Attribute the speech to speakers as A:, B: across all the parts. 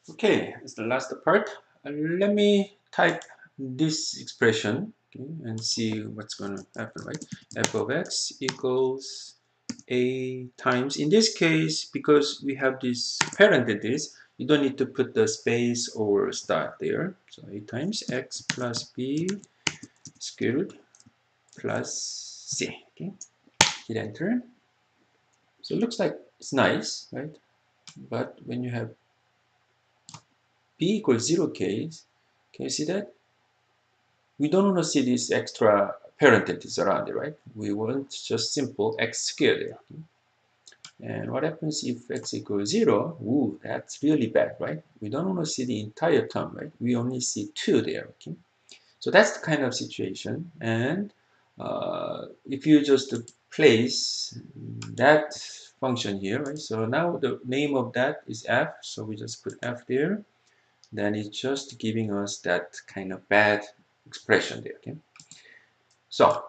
A: Okay, it's the last part. Let me type this expression, okay, and see what's going to happen, right? F of x equals a times, in this case, because we have this parenthesis, you don't need to put the space or star there. So a times x plus b squared plus c. Okay, hit enter. So it looks like it's nice, right? But when you have b equals 0 case, can you see that? We don't want to see this extra parenthesis around it, right? We want just simple x squared there. Okay? And what happens if x equals 0? Ooh, that's really bad, right? We don't want to see the entire term, right? We only see 2 there, okay? So that's the kind of situation. And if you just place that function here, right? So now the name of that is f, so we just put f there. Then it's just giving us that kind of bad expression there, okay? So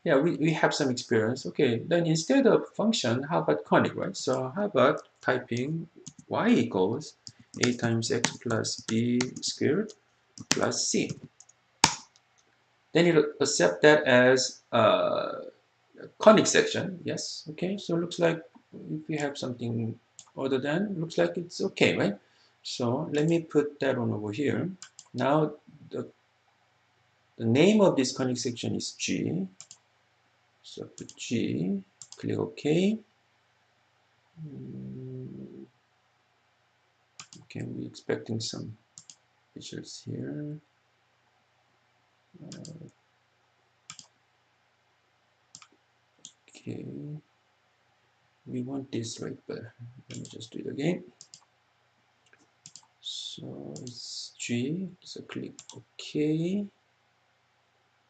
A: yeah, we have some experience. Okay, then instead of function, how about conic, right? So how about typing y equals a times x plus b squared plus c. Then it'll accept that as a conic section. Yes, okay, so it looks like if we have something other than, looks like it's okay, right? So let me put that one over here. Now the name of this conic section is G. So put G, click OK. Okay, we're expecting some pictures here. Okay, we want this, right? But let me just do it again. So it's G, so click OK.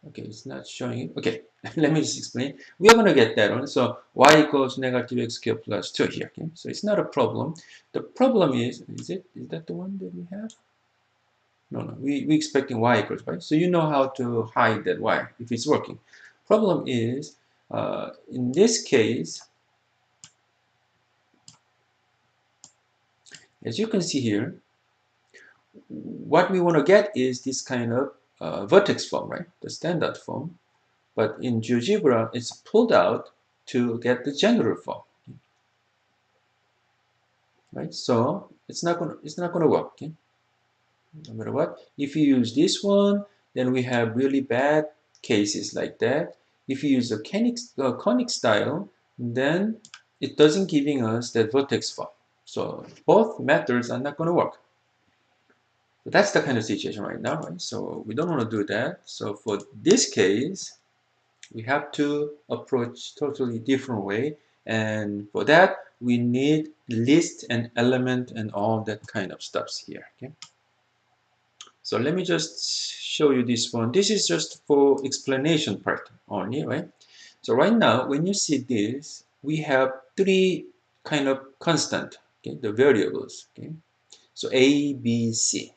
A: Okay, it's not showing it. Okay, let me just explain. We are going to get that one. So y equals negative x squared plus 2 here. Okay, so it's not a problem. The problem is that the one that we have? No, we're expecting y equals, right? So you know how to hide that y if it's working. Problem is, in this case, as you can see here, what we want to get is this kind of vertex form, right? The standard form. But in GeoGebra, it's pulled out to get the general form, right? So it's not gonna work, okay? No matter what. If you use this one, then we have really bad cases like that. If you use a conic style, then it doesn't giving us that vertex form. So both methods are not going to work. So that's the kind of situation right now, right? So we don't want to do that. So for this case, we have to approach totally different way. And for that, we need list and element and all that kind of stuffs here, okay? So let me just show you this one. This is just for explanation part only, right? So right now, when you see this, we have three kind of constant, okay, the variables, okay? So A, B, C.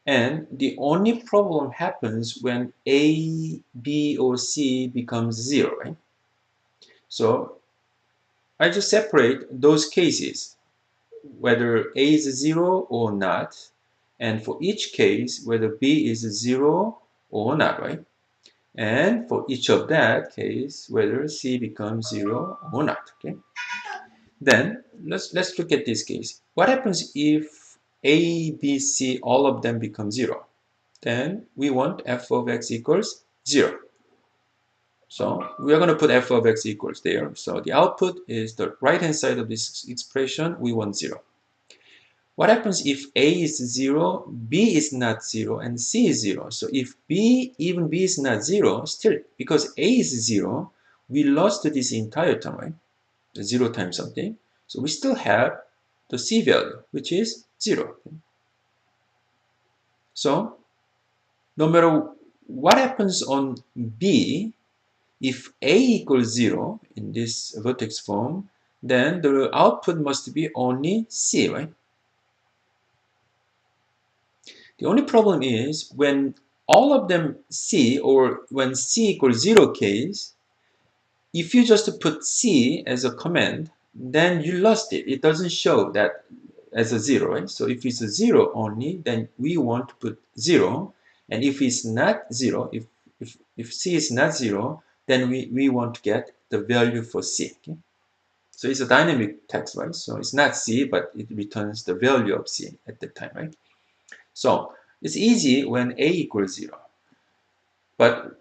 A: And the only problem happens when A, B, or C becomes 0, right? So I just separate those cases, whether A is 0 or not, and for each case, whether B is 0 or not, right? And for each of that case, whether C becomes 0 or not, okay? Then let's look at this case. What happens if A, B, C, all of them become 0? Then we want f of x equals 0. So we are going to put f of x equals there. So the output is the right-hand side of this expression. We want 0. What happens if A is 0, B is not 0, and C is 0? So if even B is not 0, still, because A is 0, we lost this entire term, right? 0 times something. So we still have the C value, which is 0. So no matter what happens on B, if A equals 0 in this vertex form, then the output must be only C, right? The only problem is when all of them C, or when C equals 0 case, if you just put C as a command, then you lost it. It doesn't show that as a 0, right? So if it's a 0 only, then we want to put 0. And if it's not 0, if C is not 0, then we want to get the value for C. Okay? So it's a dynamic text, right? So it's not C, but it returns the value of C at that time, right? So it's easy when A equals 0. But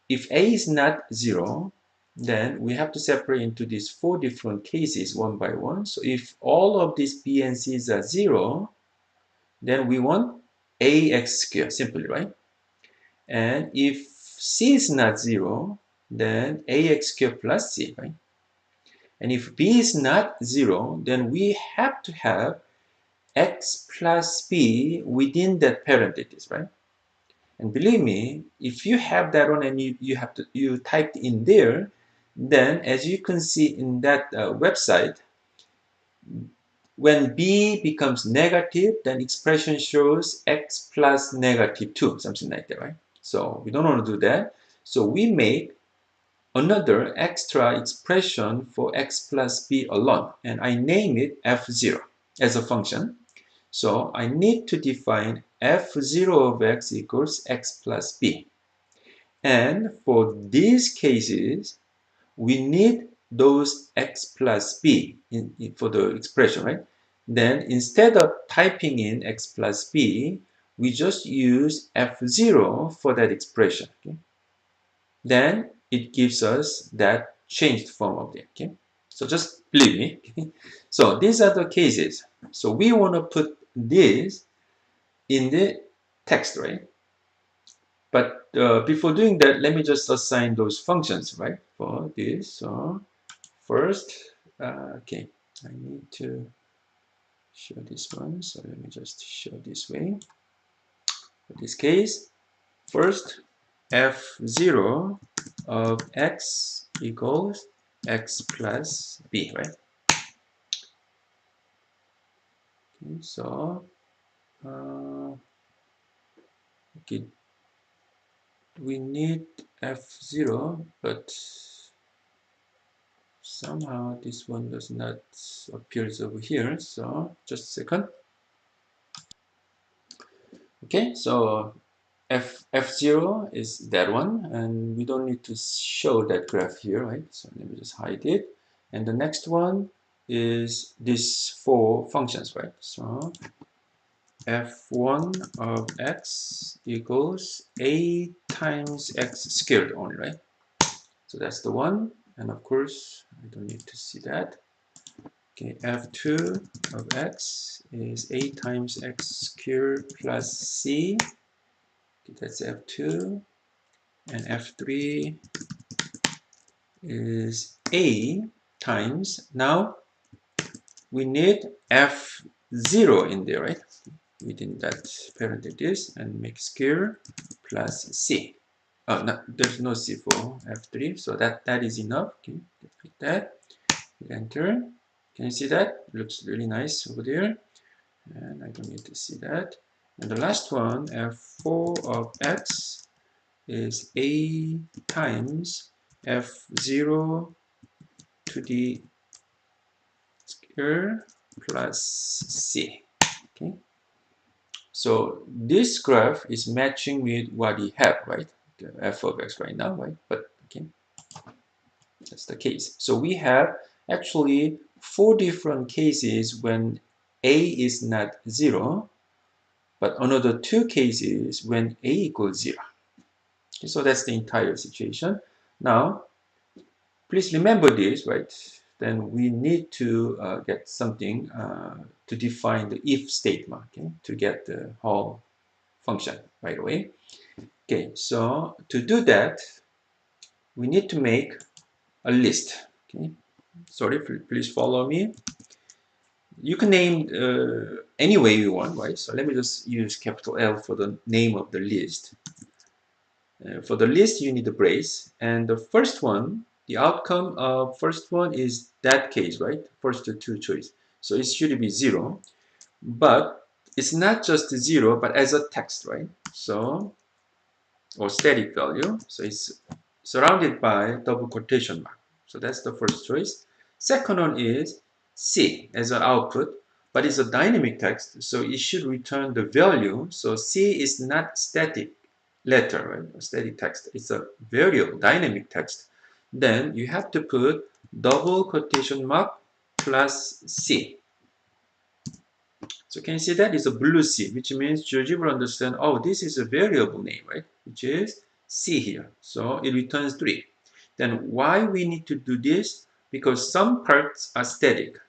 A: if A is not 0, then we have to separate into these 4 different cases one by one. So if all of these B and C's are 0, then we want AX squared simply, right? And if C is not 0, then AX squared plus C, right? And if B is not 0, then we have to have X plus B within that parenthesis, right? And believe me, if you have that one and you typed in there, then as you can see in that website, when B becomes negative, then expression shows X plus negative 2, something like that, right? So we don't want to do that. So we make another extra expression for X plus B alone, and I name it F0 as a function. So I need to define F0 of X equals X plus B. And for these cases, we need those X plus B for the expression, right? Then instead of typing in X plus B, we just use F0 for that expression. Okay? Then it gives us that changed form of it. Okay? So just believe me. Okay? So these are the cases. So we want to put this in the text, right? But before doing that, let me just assign those functions, right, for this. So first, okay, I need to show this one. So let me just show this way. For this case, first, f0 of x equals x plus b, right? Okay, so, okay, we need f0, but somehow this one does not appear over here. So just a second. Okay, so f0 is that one, and we don't need to show that graph here, right? So let me just hide it. And the next one is these 4 functions, right? So f1 of x equals a times x squared only, right? So that's the one, and of course I don't need to see that. Okay, f2 of x is a times x squared plus c. Okay, that's f2. And f3 is a times, now we need f0 in there, right? Within that parenthesis, and make square plus c. Oh, no, there's no c for f3, so that is enough. Okay, click that, enter. Can you see that? It looks really nice over there. And I don't need to see that. And the last one, f4 of x is a times f0 to the square plus c. Okay. So this graph is matching with what we have, right? The f of x right now, right? But okay, that's the case. So we have actually 4 different cases when a is not 0, but another 2 cases when a equals 0. Okay, so that's the entire situation. Now, please remember this, right? Then we need to get something to define the if statement, okay, to get the whole function right away. Okay, so to do that, we need to make a list. Okay, sorry, please follow me. You can name any way you want, right? So let me just use capital L for the name of the list. For the list, you need a brace, and the first one, the outcome of first one is that case, right? First 2 choice. So it should be 0, but it's not just 0, but as a text, right? So, or static value. So it's surrounded by double quotation mark. So that's the first choice. Second one is C as an output, but it's a dynamic text, so it should return the value. So C is not static letter, right? A static text. It's a variable, dynamic text. Then you have to put double quotation mark plus C. So can you see that is a blue C, which means GeoGebra will understand, oh, this is a variable name, right? Which is C here. So it returns 3. Then why we need to do this? Because some parts are static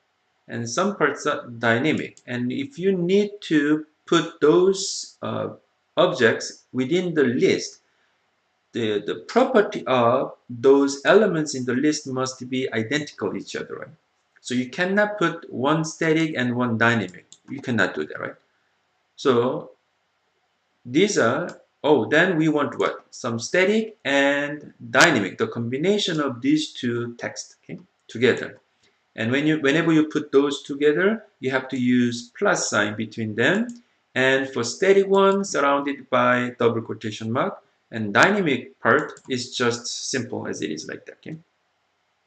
A: and some parts are dynamic. And if you need to put those objects within the list, the property of those elements in the list must be identical each other, right? So you cannot put one static and one dynamic. You cannot do that, right? So these are, oh, then we want what? Some static and dynamic, the combination of these two texts, okay, together. And whenever you put those together, you have to use plus sign between them. And for static one, surrounded by double quotation mark, and dynamic part is just simple as it is like that. Okay.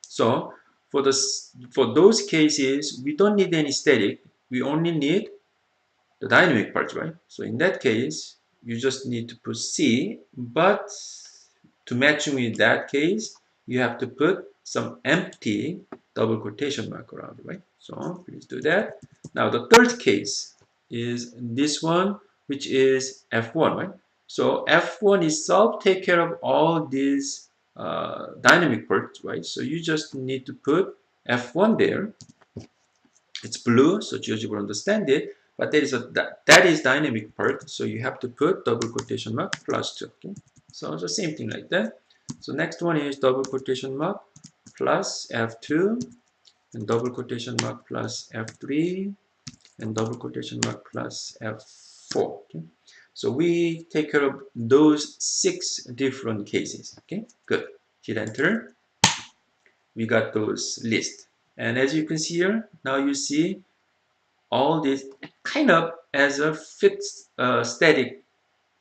A: So for those cases, we don't need any static. We only need the dynamic part, right? So in that case, you just need to put C, but to matching with that case, you have to put some empty double quotation mark around, right? So please do that. Now the third case is this one, which is F1, right? So F1 itself take care of all these dynamic parts, right? So you just need to put F1 there. It's blue, so GeoGebra will understand it, but that is dynamic part, so you have to put double quotation mark plus 2. Okay? So the same thing like that. So next one is double quotation mark plus F2 and double quotation mark plus F3 and double quotation mark plus F4. Okay? So we take care of those 6 different cases. Okay, good. Hit enter. We got those lists. And as you can see here, now you see all this kind of as a fixed static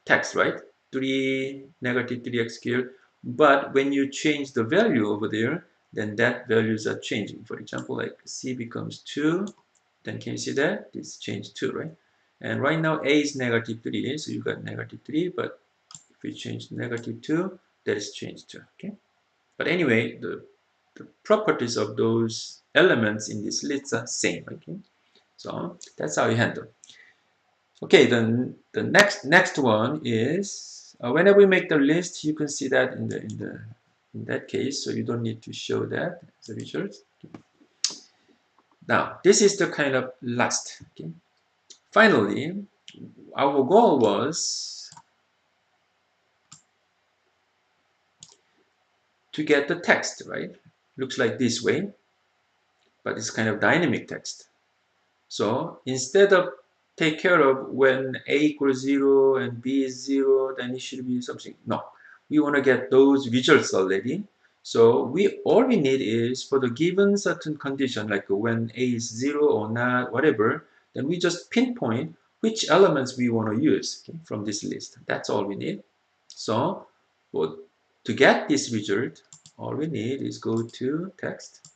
A: text, right? 3 negative 3x squared. But when you change the value over there, then that values are changing. For example, like C becomes 2. Then can you see that? It's changed 2, right? And right now A is negative 3, so you got negative 3. But if we change negative 2, that is changed 2. Okay. But anyway, the properties of those elements in this list are same. Okay. So that's how you handle. Okay, then the next one is whenever we make the list, you can see that in that case, so you don't need to show that as a result. Okay. Now this is the kind of last. Okay. Finally, our goal was to get the text, right? Looks like this way, but it's kind of dynamic text. So instead of take care of when A equals 0 and B is 0, then it should be something. No, we want to get those results already. So all we need is for the given certain condition, like when A is 0 or not, whatever, then we just pinpoint which elements we want to use, okay, from this list. That's all we need. So to get this result, all we need is go to text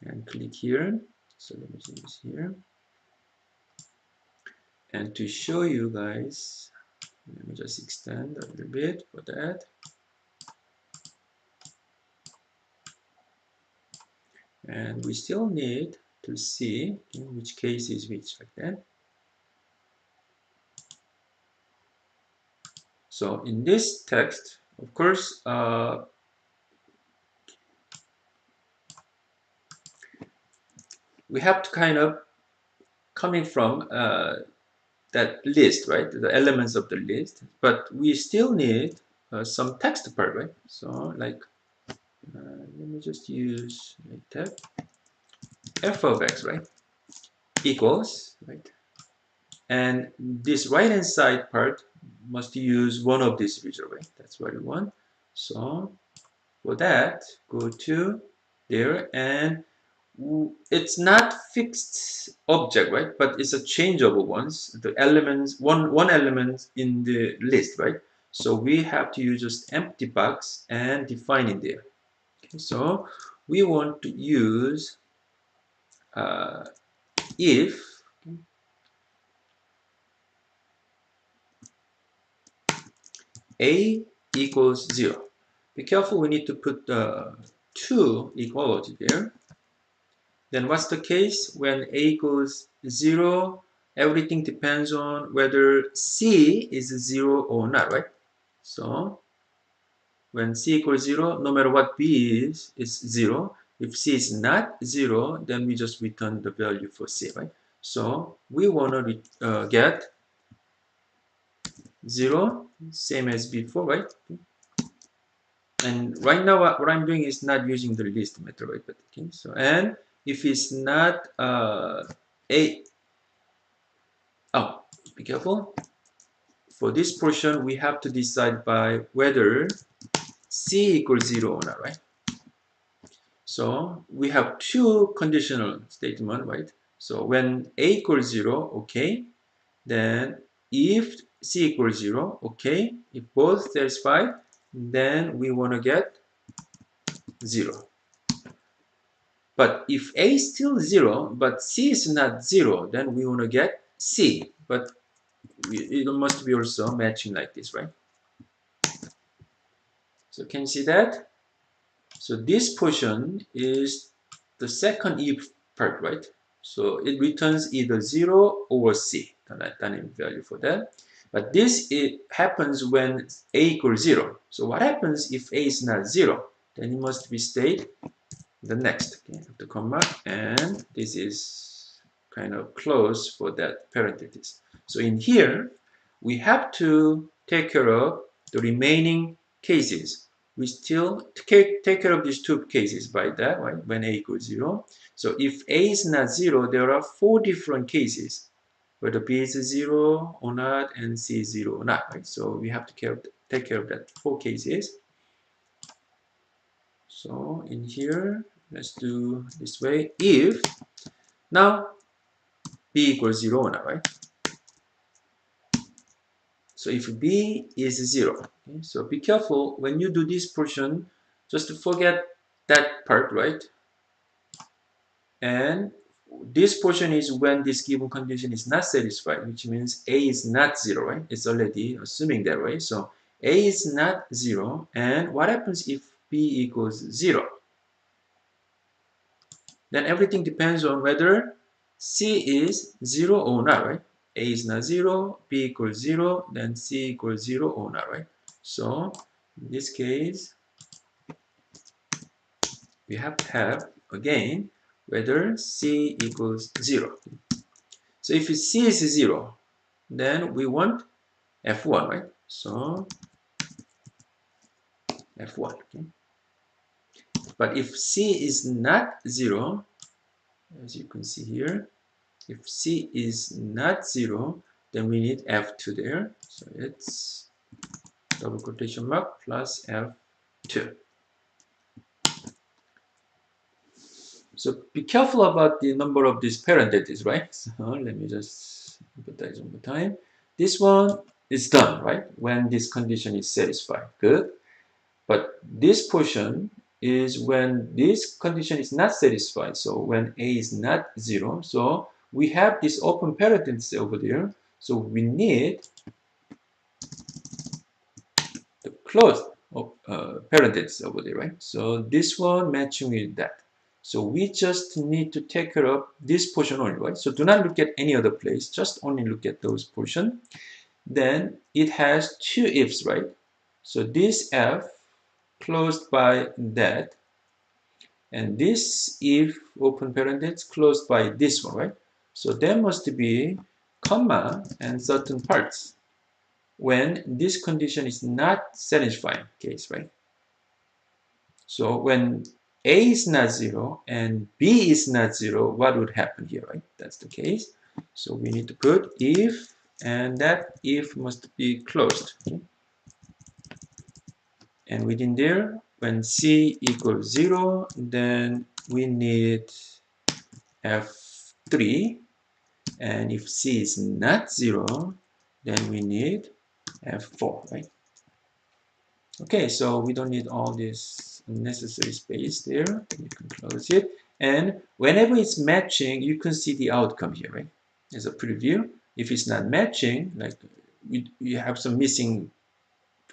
A: and click here. So let me change this here. And to show you guys, let me just extend a little bit for that. And we still need to see in which case is which, like that. So in this text, of course, we have to kind of coming from that list, right? The elements of the list, but we still need some text part, right? So like, let me just use like that. F of x, right? Equals, right? And this right hand side part must use one of these features, right? That's what we want. So for that, go to there, and it's not fixed object, right? But it's a changeable ones. The elements, one element in the list, right? So we have to use just empty box and define it there. Okay, so we want to use if A equals 0. Be careful, we need to put 2 equality there. Then what's the case? When A equals 0, everything depends on whether C is 0 or not, right? So when C equals 0, no matter what B is, it's 0. If C is not 0, then we just return the value for C, right? So we want to get 0, same as before, right? And right now what I'm doing is not using the list method, right? But okay, so and if it's not be careful. For this portion, we have to decide by whether C equals 0 or not, right? So we have two conditional statement, right? So when A equals 0, okay. Then if C equals 0, okay. If both satisfied, then we want to get 0. But if A is still 0, but C is not 0, then we want to get C. But it must be also matching like this, right? So can you see that? So this portion is the second if part, right? So it returns either 0 or C, the dynamic value for that. But this it happens when A equals 0. So what happens if A is not 0? Then it must be state the next, okay, the comma, and this is kind of close for that parenthesis. So in here, we have to take care of the remaining cases. We still take care of these two cases by that, right? When A equals 0. So if A is not 0, there are 4 different cases, whether B is 0 or not and C is 0 or not, right? So we have to take care of that 4 cases. So in here, let's do this way. If now B equals 0 or not, right? So if B is 0, okay? So be careful when you do this portion, just to forget that part, right? And this portion is when this given condition is not satisfied, which means A is not 0, right? It's already assuming that, right? So A is not 0, and what happens if B equals 0? Then everything depends on whether C is 0 or not, right? A is not 0, B equals 0, then C equals 0 or not, right? So in this case, we have to have, again, whether C equals 0. So if C is 0, then we want F1, right? So F1, okay? But if C is not 0, as you can see here, if C is not 0, then we need F2 there. So it's double quotation mark plus F2. So be careful about the number of these parentheses, right? So let me just emphasize one more time. This one is done, right? When this condition is satisfied. Good. But this portion is when this condition is not satisfied. So when A is not 0. So we have this open parenthesis over there. So we need the closed parenthesis over there, right? So this one matching with that. So we just need to take care of this portion only, right? So do not look at any other place, just only look at those portion. Then it has two ifs, right? So this F closed by that, and this if open parenthesis closed by this one, right? So there must be comma and certain parts when this condition is not satisfying case, right? So when A is not 0 and B is not 0, what would happen here, right? That's the case. So we need to put if, and that if must be closed. Okay? And within there, when C equals 0, then we need F3. And if C is not 0, then we need F4, right? Okay, so we don't need all this unnecessary space there. You can close it. And whenever it's matching, you can see the outcome here, right? As a preview. If it's not matching, like we have some missing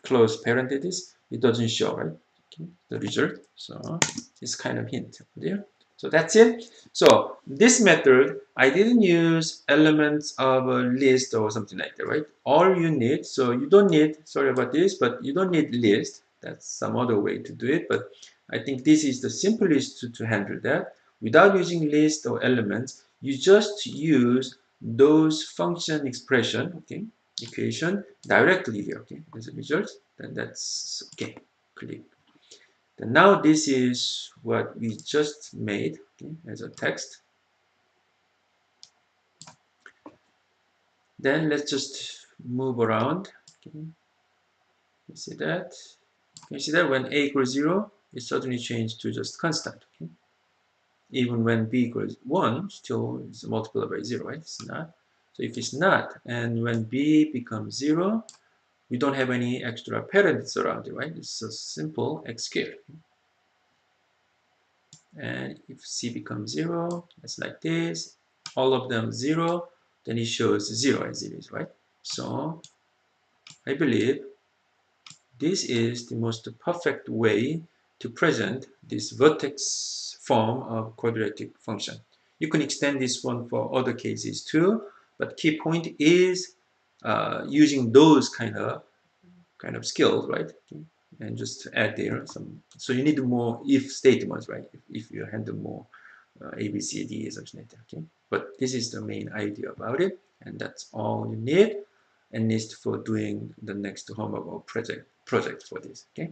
A: close parenthesis, it doesn't show, right? Okay, the result. So it's kind of hint there. So that's it. So this method, I didn't use elements of a list or something like that, right? All you need, so you don't need, sorry about this, but you don't need list. That's some other way to do it, but I think this is the simplest to handle that. Without using list or elements, you just use those function expression, okay, equation directly here, okay, as a result. Then that's okay. Click. Then now this is what we just made, okay, as a text. Then let's just move around. Okay. You see that? Can you see that when a equals 0, it suddenly changed to just constant. Okay? Even when b equals 1, still it's multiplied by 0, right? It's not. So if it's not, and when b becomes 0, we don't have any extra parentheses around it, right? It's a simple x squared. And if c becomes 0, it's like this. All of them 0, then it shows 0 as it is, right? So I believe this is the most perfect way to present this vertex form of quadratic function. You can extend this one for other cases too, but key point is using those kind of skills, right? Okay. And just add there some. So you need more if statements, right? If you handle more A, B, C, D, something like that. Okay. But this is the main idea about it, and that's all you need, and needs for doing the next homework or project for this. Okay.